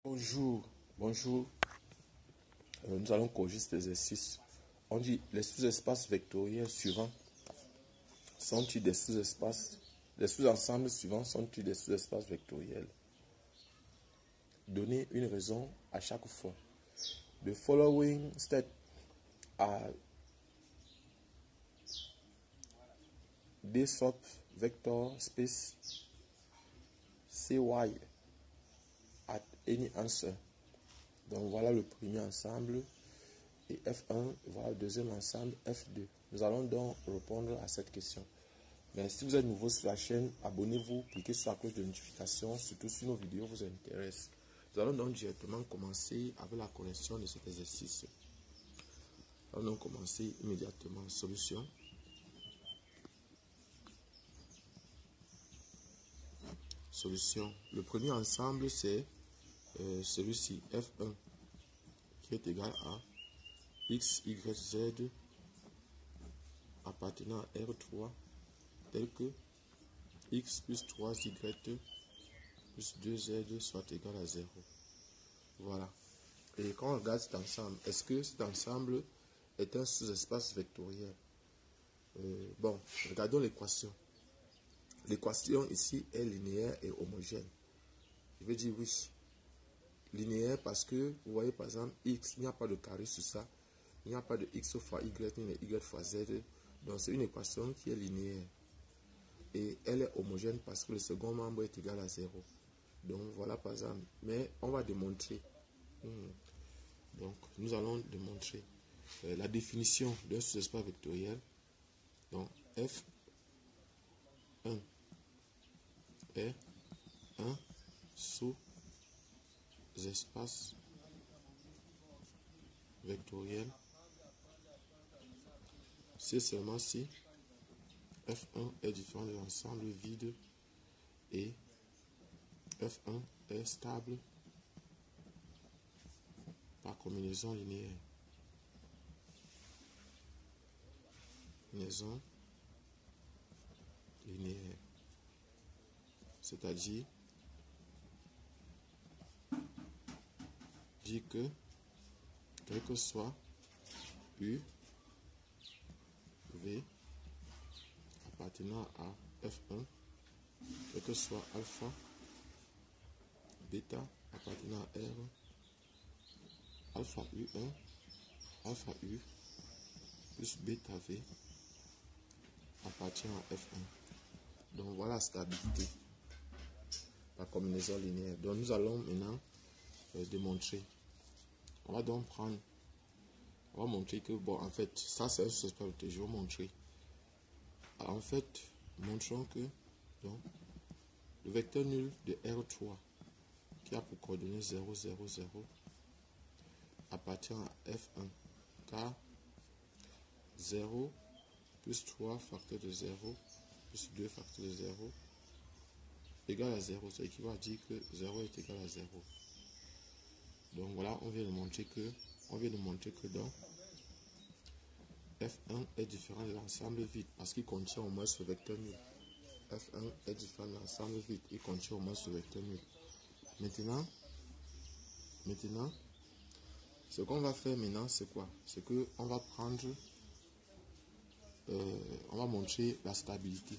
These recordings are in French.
Bonjour, bonjour. Nous allons corriger cet exercice. On dit les sous-espaces vectoriels suivants sont-ils des sous-espaces, les sous-ensembles suivants sont-ils des sous-espaces vectoriels? Donnez une raison à chaque fois. The following steps are this vector space. Say why at any answer. Donc voilà le premier ensemble et F1, voilà le deuxième ensemble F2. Nous allons donc répondre à cette question. Mais si vous êtes nouveau sur la chaîne, abonnez-vous, cliquez sur la cloche de notification, surtout si nos vidéos vous intéressent. Nous allons donc directement commencer avec la correction de cet exercice. Nous allons donc commencer immédiatement. Solution. Solution. Le premier ensemble, c'est celui-ci, F1, qui est égal à X, Y, Z appartenant à R3, tel que X plus 3Y plus 2Z soit égal à 0. Voilà. Et quand on regarde cet ensemble, est-ce que cet ensemble est un sous-espace vectoriel? Bon, regardons l'équation. L'équation ici est linéaire et homogène. Je vais dire oui. Linéaire parce que, vous voyez par exemple, X, il n'y a pas de carré sur ça. Il n'y a pas de X fois Y, ni de Y fois Z. Donc c'est une équation qui est linéaire. Et elle est homogène parce que le second membre est égal à 0. Donc voilà par exemple. Mais on va démontrer. Donc nous allons démontrer la définition d'un sous-espace vectoriel. Donc F1 est un sous-espace vectoriel. C'est seulement si F1 est différent de l'ensemble vide et F1 est stable par combinaison linéaire. Combinaison linéaire. C'est-à-dire que quel que soit U, V appartenant à F1, quel que soit alpha, bêta appartenant à R, alpha U1, alpha U plus bêta V appartient à F1. Donc voilà la stabilité par combinaison linéaire. Donc nous allons maintenant démontrer. On va donc prendre, on va montrer que, bon, en fait, ça c'est un sous-espace vectoriel. Je vais montrer. Alors, en fait, montrons que donc, le vecteur nul de R3 qui a pour coordonnées 0, 0, 0 appartient à F1 car 0 plus 3 facteur de 0 plus 2 facteur de 0 égale à 0. Ce qui va dire que 0 est égal à 0. Donc voilà, on vient de montrer que donc F1 est différent de l'ensemble vide parce qu'il contient au moins ce vecteur nul. F1 est différent de l'ensemble vide, il contient au moins ce vecteur nul. Maintenant, ce qu'on va faire maintenant, c'est quoi? C'est que on va prendre, on va montrer la stabilité.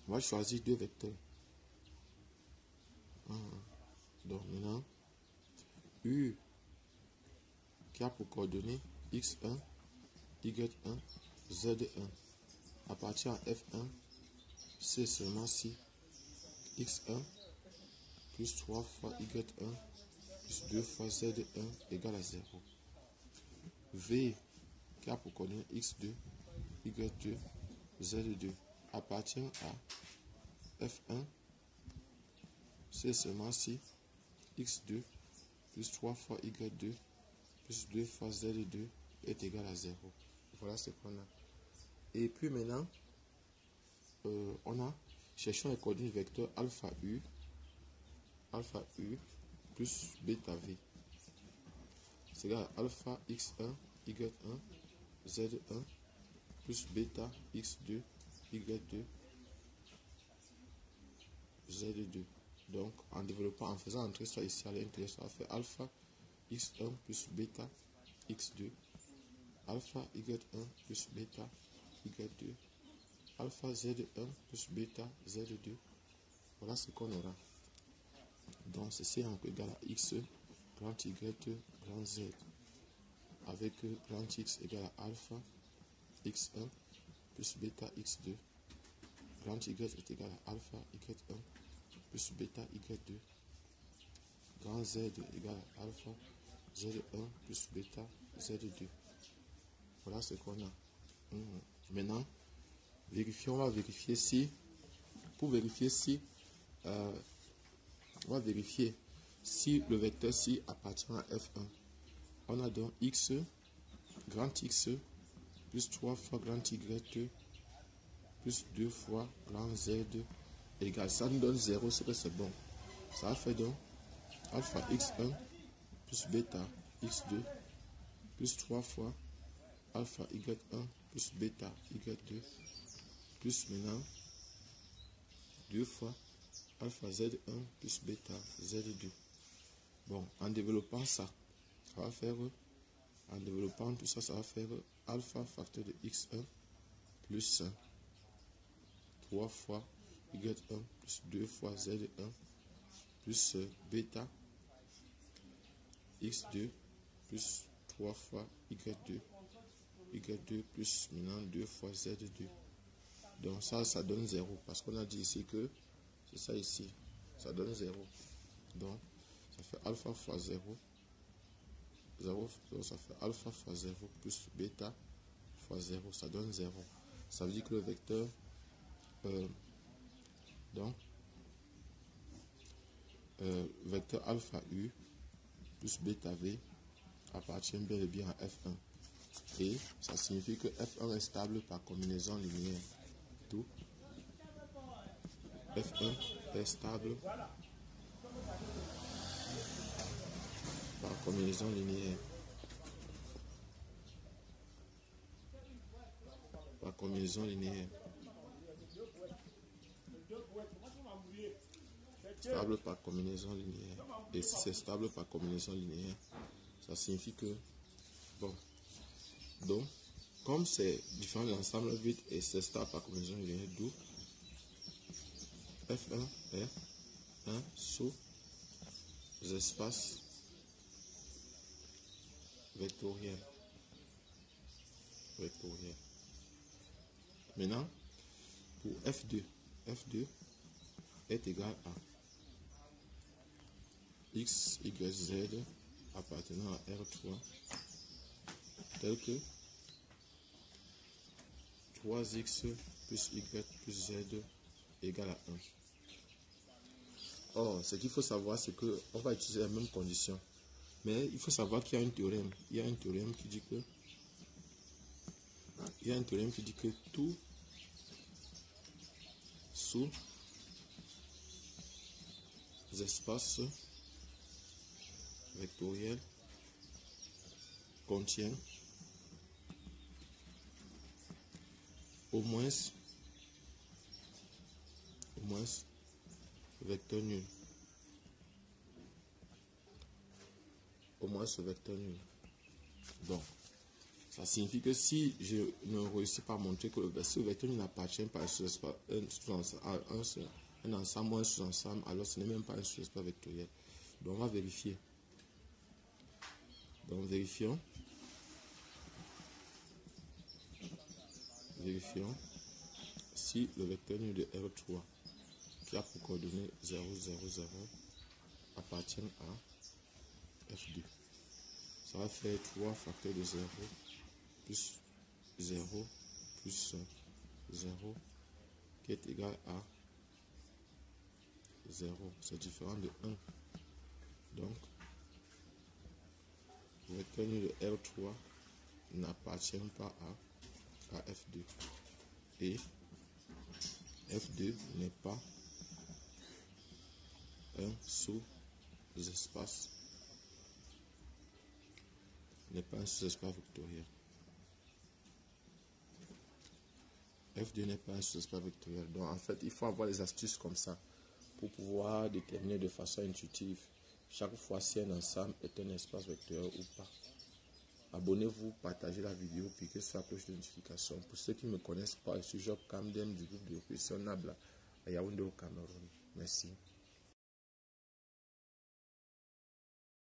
On va choisir deux vecteurs. Donc maintenant, U qui a pour coordonnées X1, Y1, Z1 appartient à F1, c'est seulement si X1 plus 3 fois Y1 plus 2 fois Z1 égale à 0. V qui a pour coordonnées X2, Y2, Z2 appartient à F1, c'est seulement si X2 plus 3 fois Y2 plus 2 fois Z2 est égal à 0. Voilà ce qu'on a. Et puis maintenant, cherchons les coordonnées vecteurs alpha U plus bêta V. C'est égal à alpha X1, Y1, Z1 plus bêta X2, Y2, Z2. Donc, en développant, en faisant entrer ça ici à l'intérieur, ça va faire alpha x1 plus bêta x2, alpha y1 plus bêta y2, alpha z1 plus bêta z2. Voilà ce qu'on aura. Donc, ceci est égal à x grand y grand z, avec grand x égale à alpha x1 plus bêta x2, grand y est égal à alpha y1 plus bêta y2, grand z égale à alpha z1 plus bêta z2. Voilà ce qu'on a. Maintenant, on va vérifier si, pour vérifier si, on va vérifier si le vecteur ci appartient à F1. On a donc x, grand X, plus 3 fois grand Y, plus 2 fois grand Z, égale. Ça nous donne 0, c'est que c'est bon. Ça fait donc alpha x1 plus bêta x2, plus 3 fois alpha y1 plus bêta y2, plus maintenant 2 fois alpha z1 plus bêta z2. Bon, en développant ça, ça va faire, en développant tout ça, ça va faire alpha facteur de x1 plus 3 fois y1 plus 2 fois z1 plus bêta x2 plus 3 fois y2 plus maintenant 2 fois z2. Donc ça donne 0 parce qu'on a dit ici que c'est ça ici, ça donne 0. Donc ça fait alpha fois 0, donc ça fait alpha fois 0 plus bêta fois 0, ça donne 0. Ça veut dire que le vecteur vecteur alpha u plus bêta v appartient bel et bien à F1. Et ça signifie que F1 est stable par combinaison linéaire. Tout F1 est stable par combinaison linéaire. Par combinaison linéaire. Stable par combinaison linéaire. Et si c'est stable par combinaison linéaire, ça signifie que, bon, donc, comme c'est différent de l'ensemble vide et c'est stable par combinaison linéaire, d'où F1 est un sous-espace vectoriel. Maintenant, pour F2 est égal à x, y, z appartenant à R3 tel que 3x plus y plus z égale à 1. Or, ce qu'il faut savoir, c'est qu'on va utiliser la même condition. Mais il faut savoir qu'il y a un théorème. Il y a un théorème qui dit que, tout sous-espace vectoriel contient au moins vecteur nul. Au moins ce vecteur nul. Donc, ça signifie que si je ne réussis pas à montrer que le vecteur nul n'appartient pas à un ensemble ou un sous-ensemble, alors ce n'est même pas un sous-espace vectoriel. Donc, on va vérifier. Donc, vérifions si le vecteur nul de R3 qui a pour coordonnées 0, 0, 0 appartient à F2. Ça va faire 3 facteurs de 0 plus 0 plus 0 qui est égal à 0. C'est différent de 1. Donc, le vecteur nul de R3 n'appartient pas à F2. Et F2 n'est pas un sous-espace. N'est pas un sous-espace vectoriel. F2 n'est pas un sous-espace vectoriel. Donc en fait, il faut avoir des astuces comme ça pour pouvoir déterminer de façon intuitive chaque fois si un ensemble est un espace vecteur ou pas. Abonnez-vous, partagez la vidéo, cliquez sur la cloche de notification. Pour ceux qui ne me connaissent pas, je suis Job Kamdem du groupe de professionnels à Yaoundé au Cameroun. Merci.